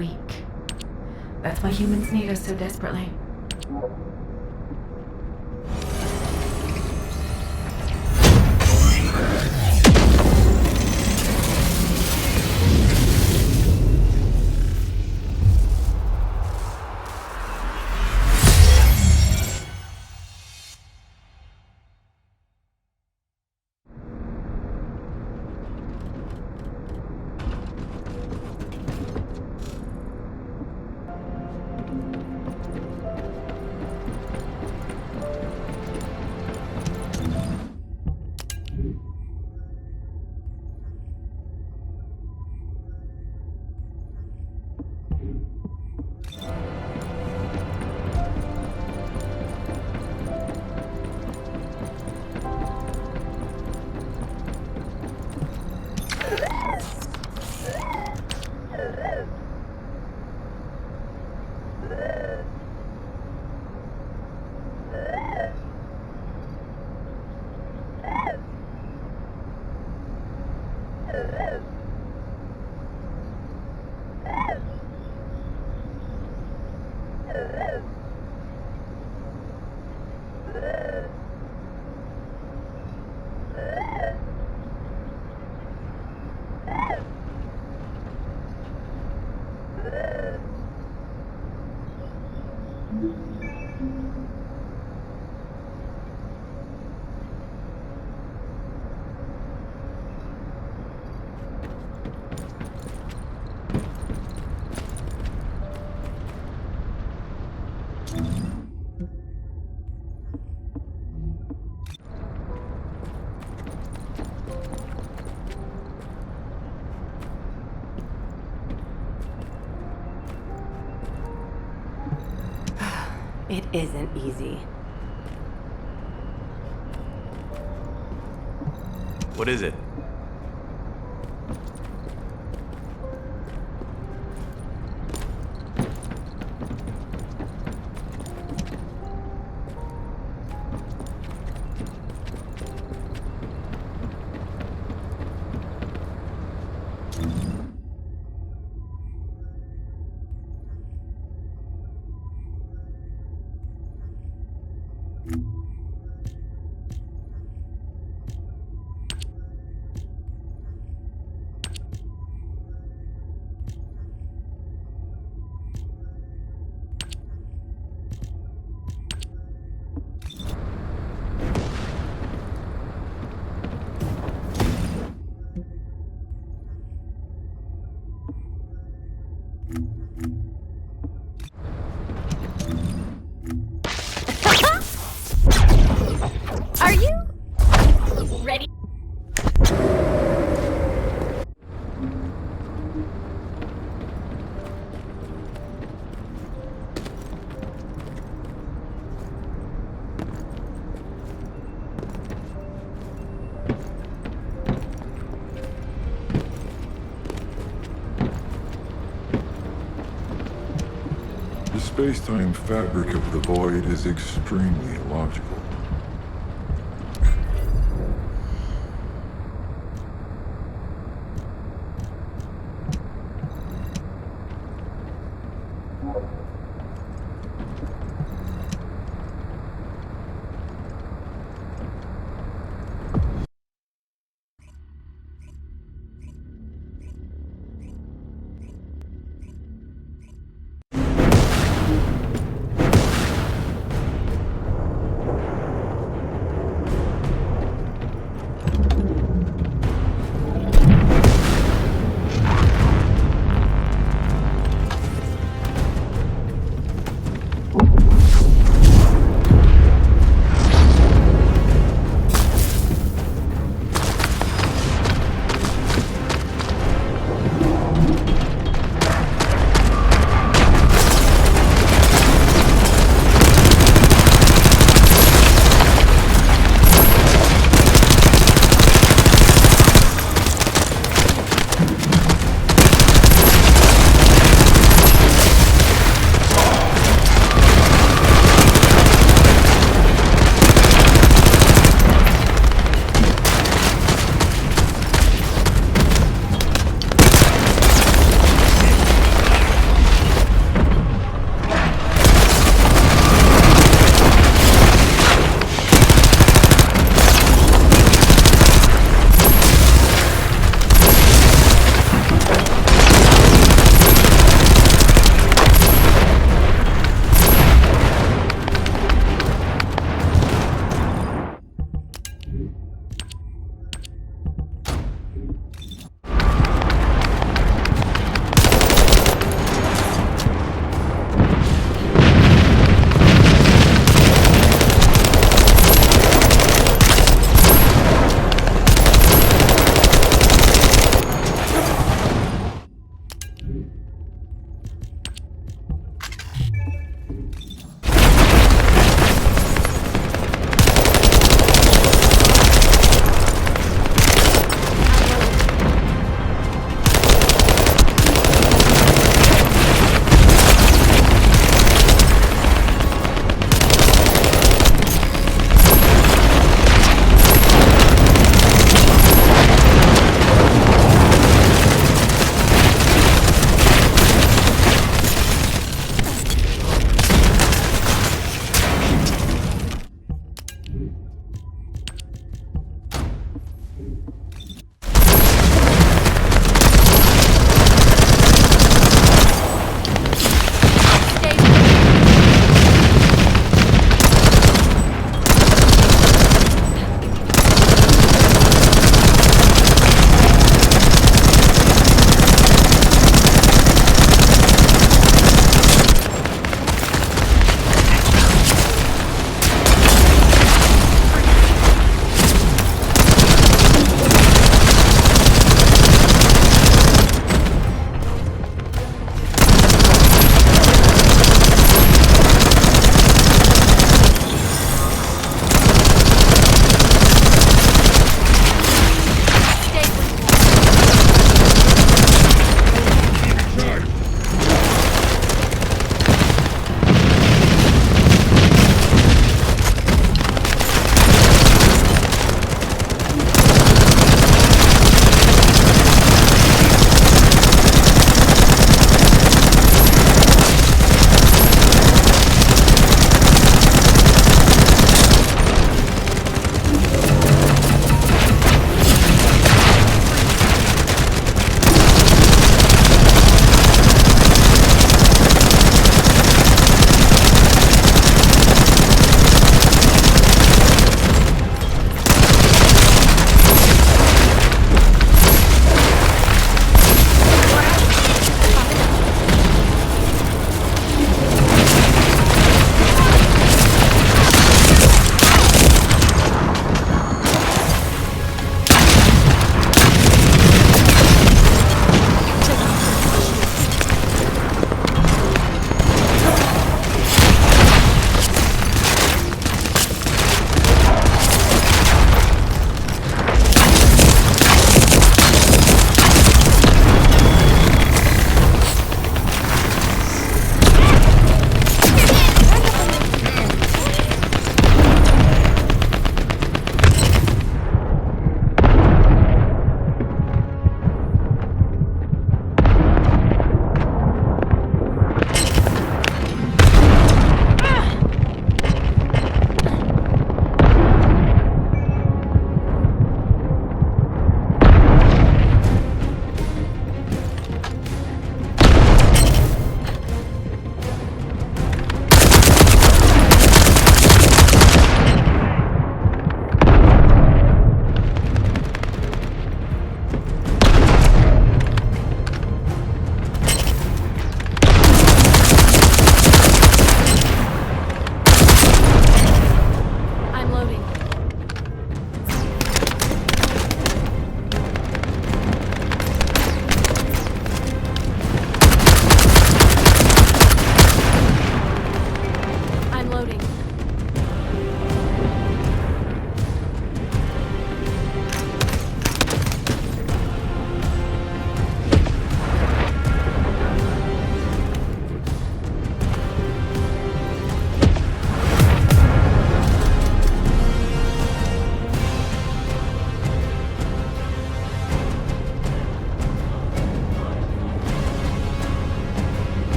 weak. That's why humans need us so desperately. It isn't easy. What is it? Are you ready? The space-time fabric of the void is extremely illogical.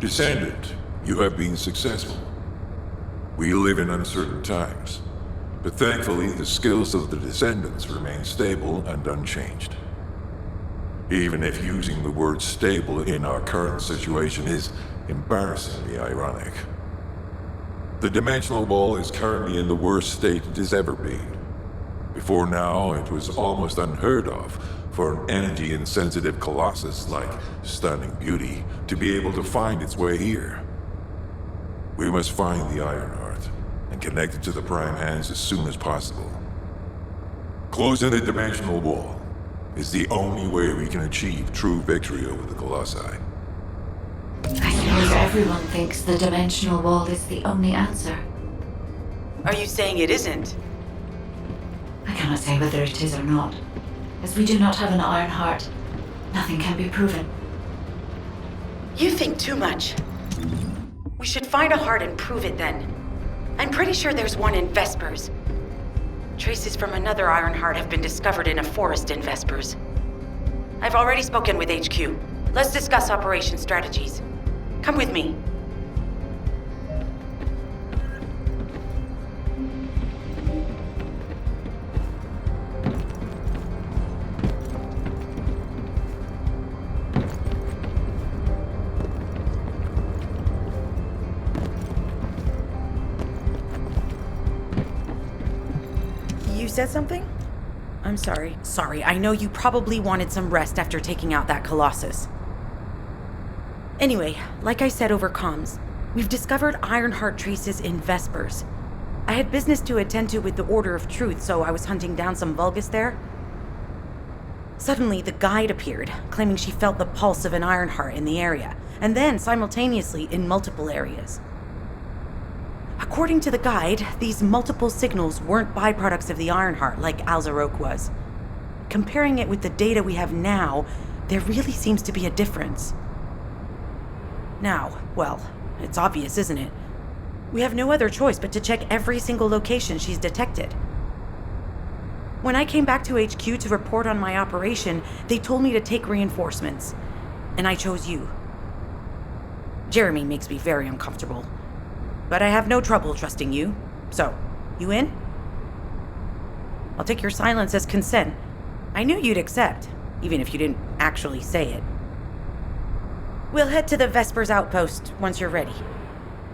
Descendant, you have been successful. We live in uncertain times, but thankfully the skills of the descendants remain stable and unchanged. Even if using the word stable in our current situation is embarrassingly ironic. The dimensional wall is currently in the worst state it has ever been. Before now, it was almost unheard of for an energy-insensitive colossus like Stunning Beauty to be able to find its way here. We must find the Ironheart and connect it to the Prime Hands as soon as possible. Closing the dimensional wall is the only way we can achieve true victory over the Colossi. I suppose everyone thinks the dimensional wall is the only answer. Are you saying it isn't? I cannot say whether it is or not. As we do not have an iron heart, nothing can be proven. You think too much. We should find a heart and prove it then. I'm pretty sure there's one in Vespers. Traces from another iron heart have been discovered in a forest in Vespers. I've already spoken with HQ. Let's discuss operation strategies. Come with me. You said something? I'm sorry. Sorry, I know you probably wanted some rest after taking out that Colossus. Anyway, like I said over comms, we've discovered Ironheart traces in Vespers. I had business to attend to with the Order of Truth, so I was hunting down some Vulgus there. Suddenly, the guide appeared, claiming she felt the pulse of an Ironheart in the area, and then simultaneously in multiple areas. According to the guide, these multiple signals weren't byproducts of the Ironheart like Alzarok was. Comparing it with the data we have now, there really seems to be a difference. Now, well, it's obvious, isn't it? We have no other choice but to check every single location she's detected. When I came back to HQ to report on my operation, they told me to take reinforcements, and I chose you. Jeremy makes me very uncomfortable, but I have no trouble trusting you. So, you in? I'll take your silence as consent. I knew you'd accept, even if you didn't actually say it. We'll head to the Vespers outpost once you're ready.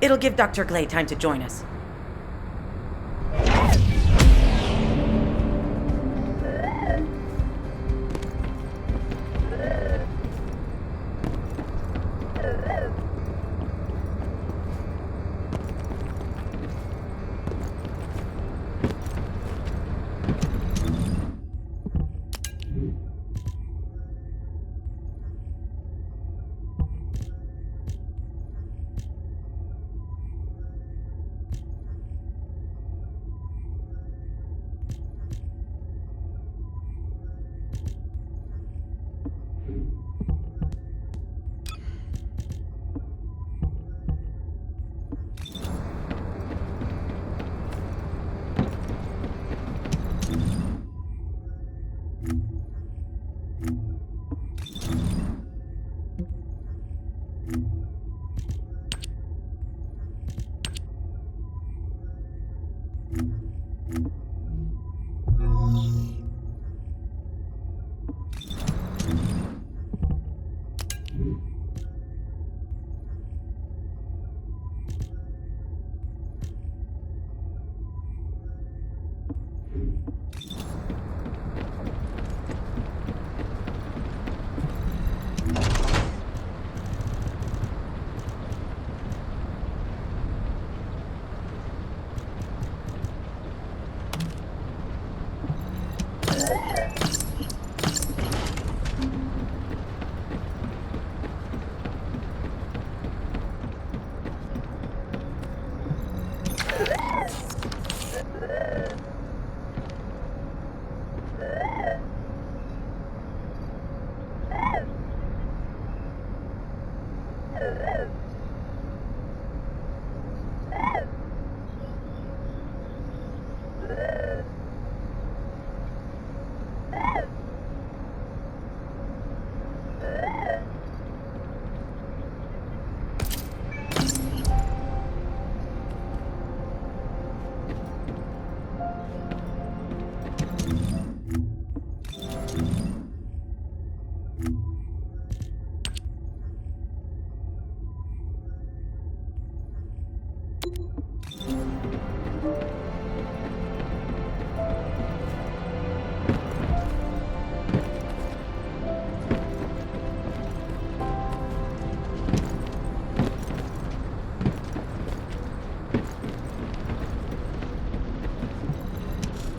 It'll give Dr. Glay time to join us.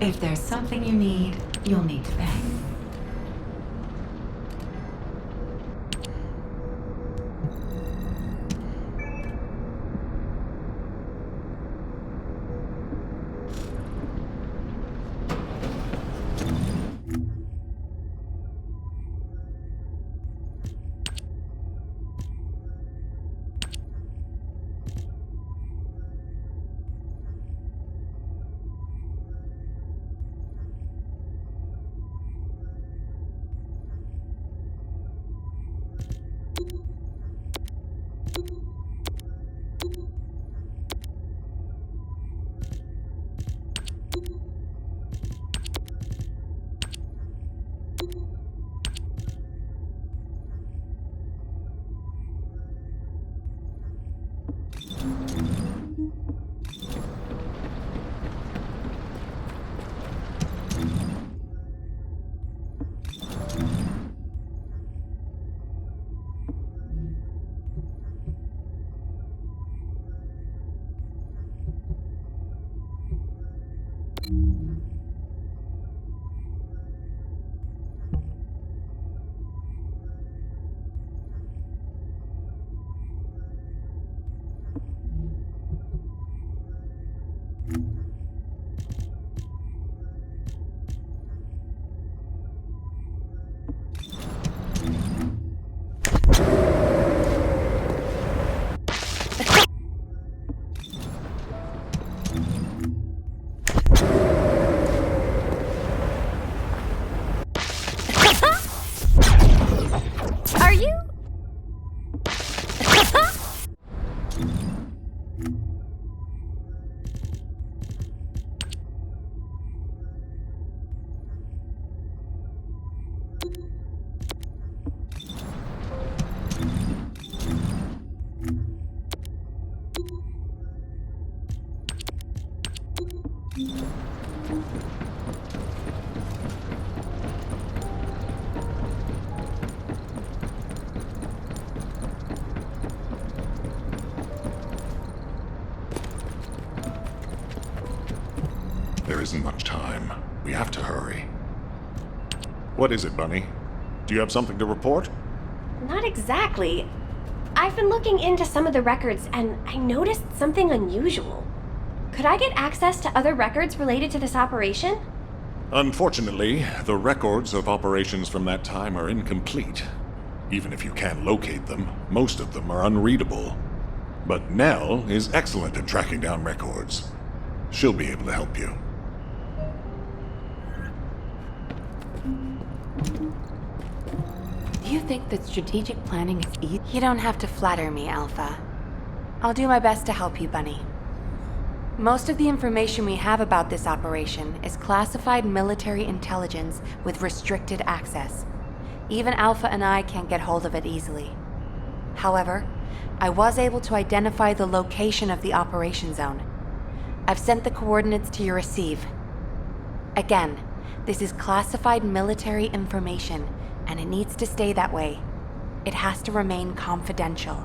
If there's something you need, you'll need to pay. Are you? There isn't much time. We have to hurry. What is it, Bunny? Do you have something to report? Not exactly. I've been looking into some of the records and I noticed something unusual. Could I get access to other records related to this operation? Unfortunately, the records of operations from that time are incomplete. Even if you can locate them, most of them are unreadable. But Nell is excellent at tracking down records. She'll be able to help you. You think that strategic planning is easy? You don't have to flatter me, Alpha. I'll do my best to help you, Bunny. Most of the information we have about this operation is classified military intelligence with restricted access. Even Alpha and I can't get hold of it easily. However, I was able to identify the location of the operation zone. I've sent the coordinates to your receive. Again, this is classified military information, and it needs to stay that way. It has to remain confidential.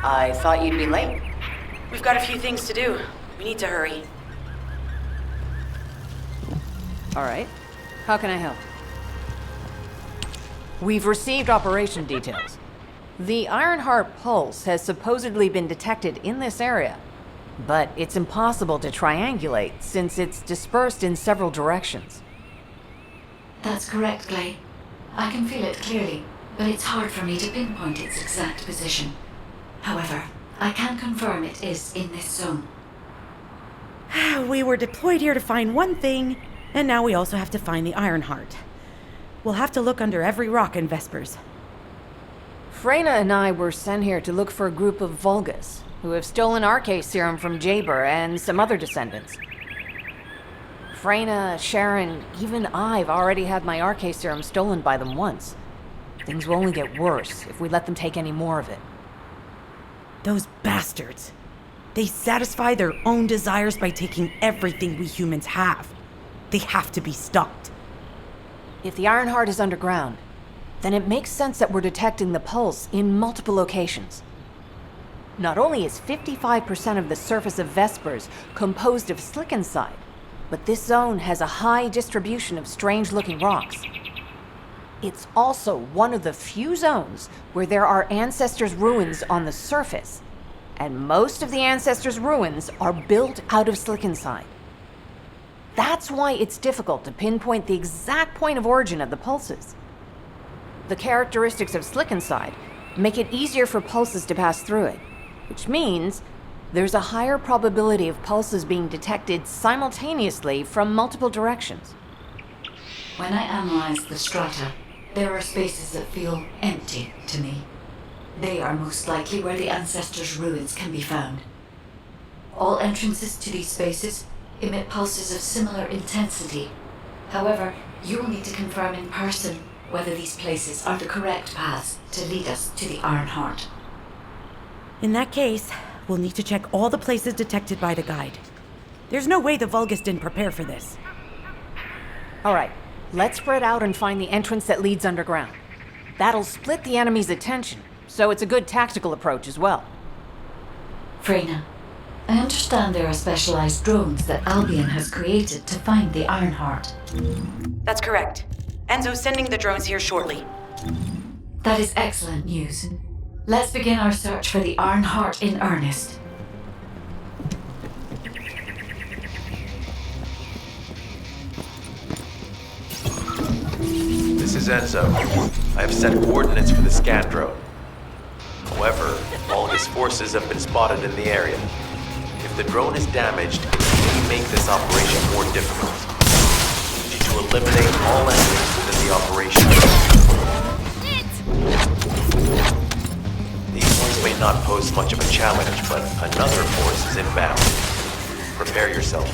I thought you'd be late. We've got a few things to do. We need to hurry. All right. How can I help? We've received operation details. The Ironheart pulse has supposedly been detected in this area, but it's impossible to triangulate since it's dispersed in several directions. That's correct, Clay. I can feel it clearly, but it's hard for me to pinpoint its exact position. However, I can confirm it is in this zone. We were deployed here to find one thing, and now we also have to find the Ironheart. We'll have to look under every rock in Vespers. Freyna and I were sent here to look for a group of Vulgus, who have stolen Arcase serum from Jaber and some other descendants. Freyna, Sharon, even I've already had my Arcase serum stolen by them once. Things will only get worse if we let them take any more of it. Those bastards. They satisfy their own desires by taking everything we humans have. They have to be stopped. If the Ironheart is underground, then it makes sense that we're detecting the pulse in multiple locations. Not only is 55% of the surface of Vespers composed of slickenside, but this zone has a high distribution of strange-looking rocks. It's also one of the few zones where there are Ancestors' ruins on the surface, and most of the Ancestors' ruins are built out of slickenside. That's why it's difficult to pinpoint the exact point of origin of the pulses. The characteristics of slickenside make it easier for pulses to pass through it, which means there's a higher probability of pulses being detected simultaneously from multiple directions. When I analyze the strata, there are spaces that feel empty to me. They are most likely where the Ancestors' ruins can be found. All entrances to these spaces emit pulses of similar intensity. However, you will need to confirm in person whether these places are the correct paths to lead us to the Ironheart. In that case, we'll need to check all the places detected by the guide. There's no way the Vulgus didn't prepare for this. All right, let's spread out and find the entrance that leads underground. That'll split the enemy's attention, so it's a good tactical approach as well. Freyna, I understand there are specialized drones that Albion has created to find the Ironheart. That's correct. Enzo's sending the drones here shortly. That is excellent news. Let's begin our search for the Ironheart in earnest. This is Enzo. I have set coordinates for the scan drone. However, Vulgus forces have been spotted in the area. If the drone is damaged, it may make this operation more difficult. I need you to eliminate all enemies within the operation. These ones may not pose much of a challenge, but another force is inbound. Prepare yourself.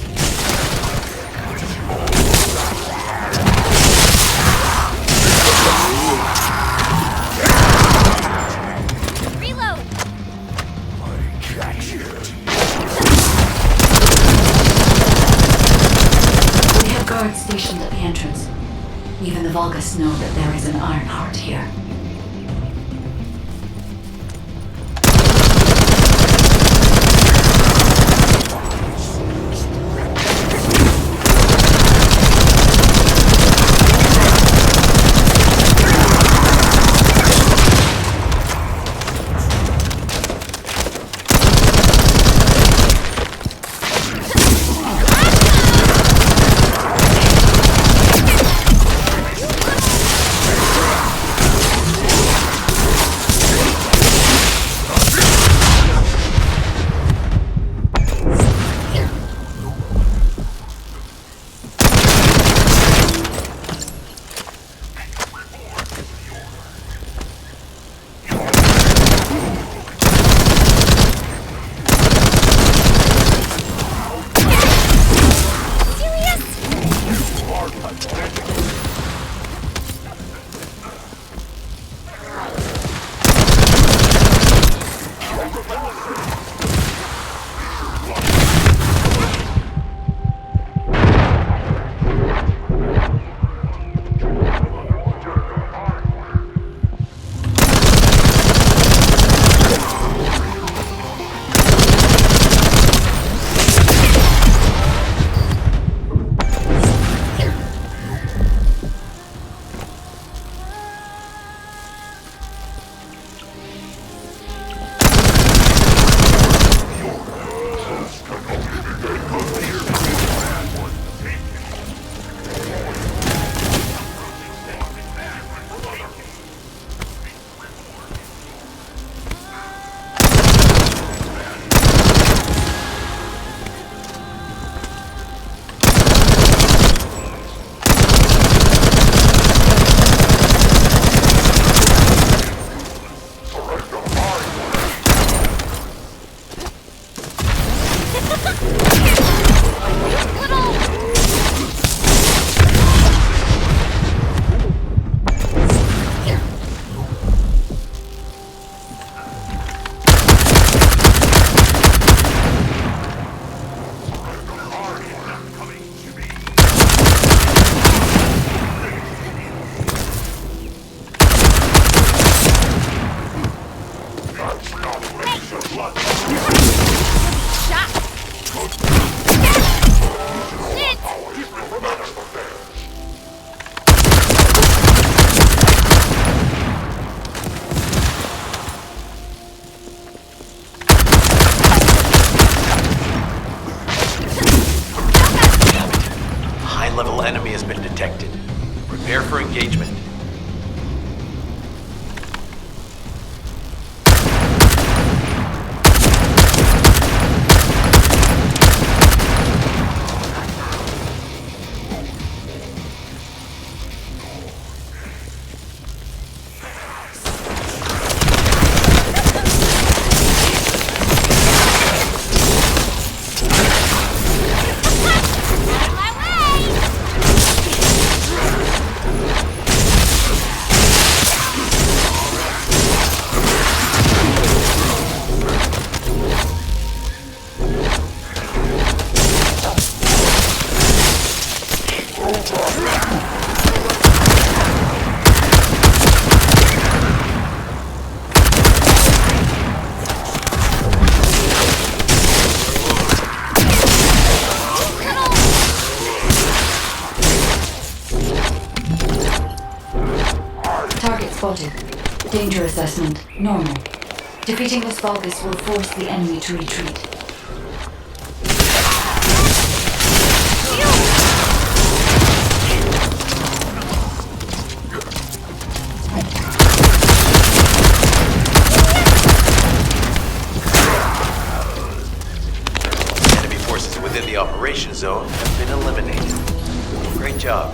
Reload! We have guards stationed at the entrance. Even the Vulgus know that there is an Ironheart here. High-level enemy has been detected. Prepare for engagement. Target spotted. Danger assessment, normal. Defeating this Vulgus will force the enemy to retreat. Enemy forces within the operation zone have been eliminated. Great job.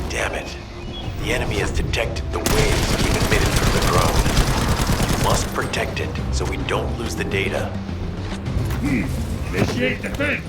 Damn it. The enemy has detected the waves being emitted from the drone. You must protect it so we don't lose the data. Initiate defense!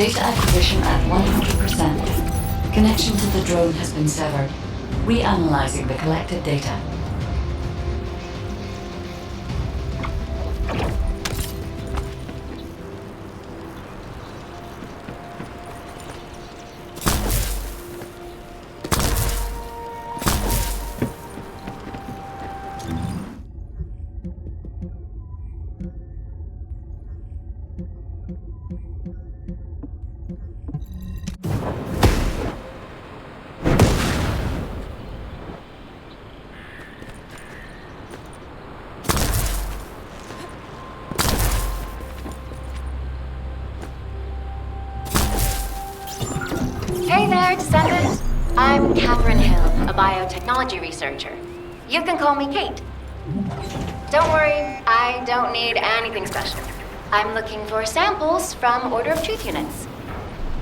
Data acquisition at 100%. Connection to the drone has been severed. Reanalyzing the collected data. Hey there, descendant. I'm Catherine Hill, a biotechnology researcher. You can call me Kate. Don't worry, I don't need anything special. I'm looking for samples from Order of Truth units.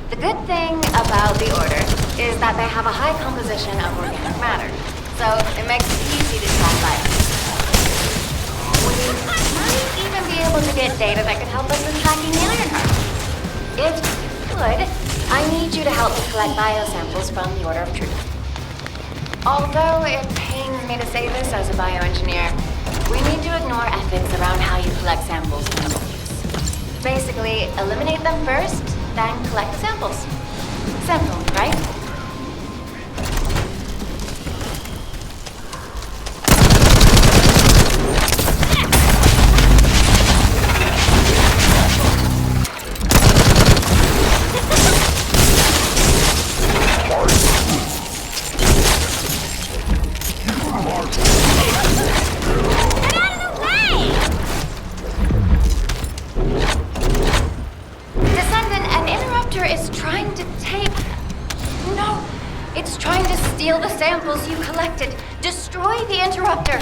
The good thing about the Order is that they have a high composition of organic matter, so it makes it easy to track bios. We might even be able to get data that could help us with tracking the Ironheart. If you could, I need you to help me collect biosamples from the Order of Truth. Although it pains me to say this as a bioengineer, we need to ignore ethics around how you collect samples from soldiers. Basically, eliminate them first, then collect the samples. Simple, right? Steal the samples you collected. Destroy the interrupter.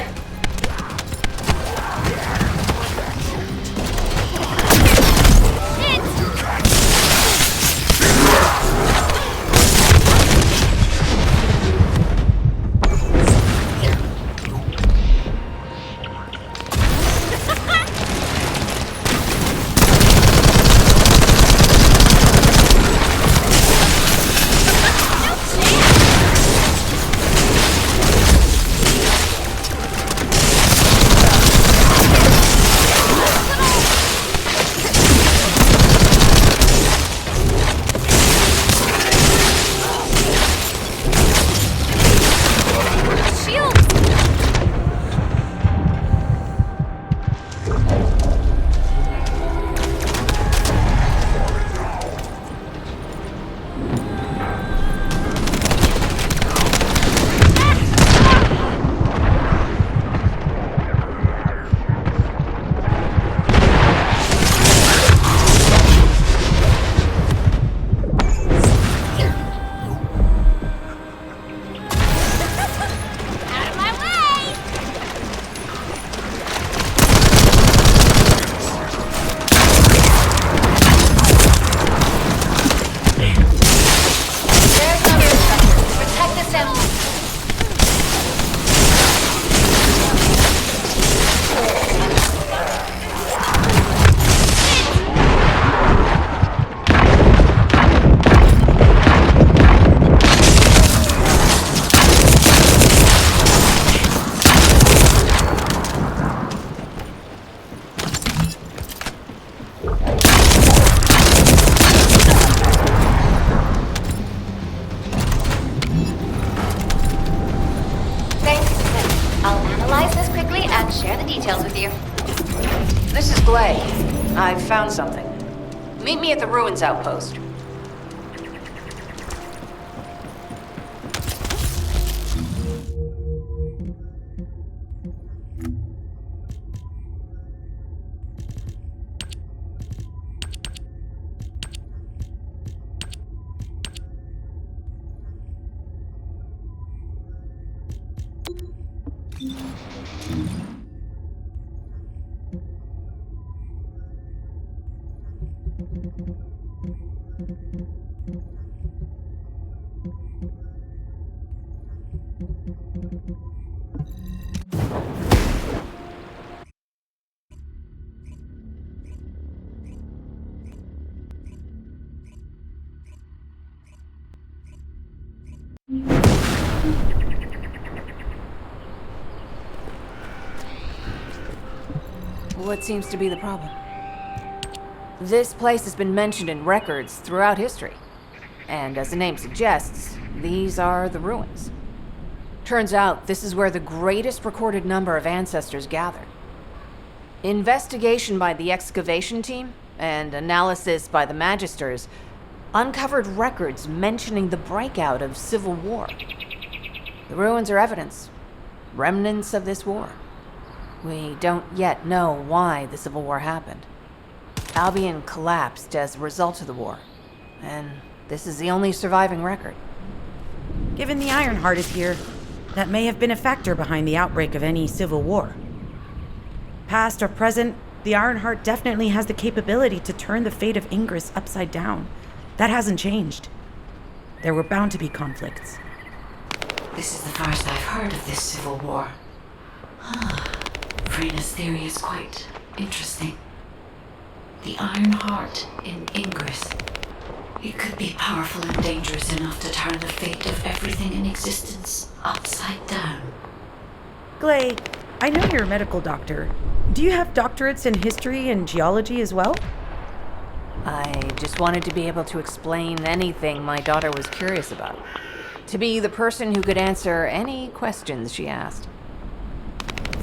I've found something. Meet me at the ruins outpost. what seems to be the problem. This place has been mentioned in records throughout history. And as the name suggests, these are the ruins. Turns out this is where the greatest recorded number of ancestors gathered. Investigation by the excavation team and analysis by the magisters uncovered records mentioning the breakout of civil war. The ruins are evidence, remnants of this war. We don't yet know why the civil war happened. Albion collapsed as a result of the war, and this is the only surviving record. Given the Ironheart is here, that may have been a factor behind the outbreak of any civil war. Past or present, the Ironheart definitely has the capability to turn the fate of Ingress upside down. That hasn't changed. There were bound to be conflicts. This is the first I've heard of this civil war. Frena's theory is quite interesting. The Iron Heart in Ingress. It could be powerful and dangerous enough to turn the fate of everything in existence upside down. Glay, I know you're a medical doctor. Do you have doctorates in history and geology as well? I just wanted to be able to explain anything my daughter was curious about. To be the person who could answer any questions she asked.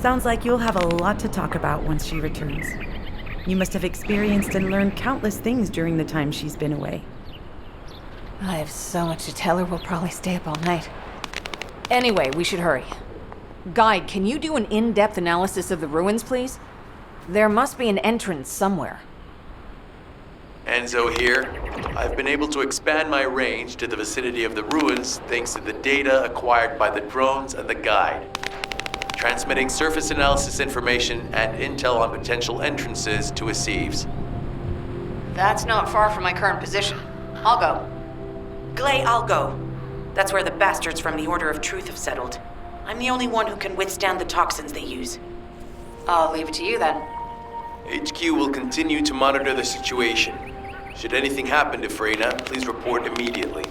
Sounds like you'll have a lot to talk about once she returns. You must have experienced and learned countless things during the time she's been away. I have so much to tell her, we'll probably stay up all night. Anyway, we should hurry. Guide, can you do an in-depth analysis of the ruins, please? There must be an entrance somewhere. Enzo here. I've been able to expand my range to the vicinity of the ruins thanks to the data acquired by the drones and the guide. Transmitting surface analysis information and intel on potential entrances to Aceves. That's not far from my current position. I'll go. Glay, I'll go. That's where the bastards from the Order of Truth have settled. I'm the only one who can withstand the toxins they use. I'll leave it to you then. HQ will continue to monitor the situation. Should anything happen to Freyna, please report immediately.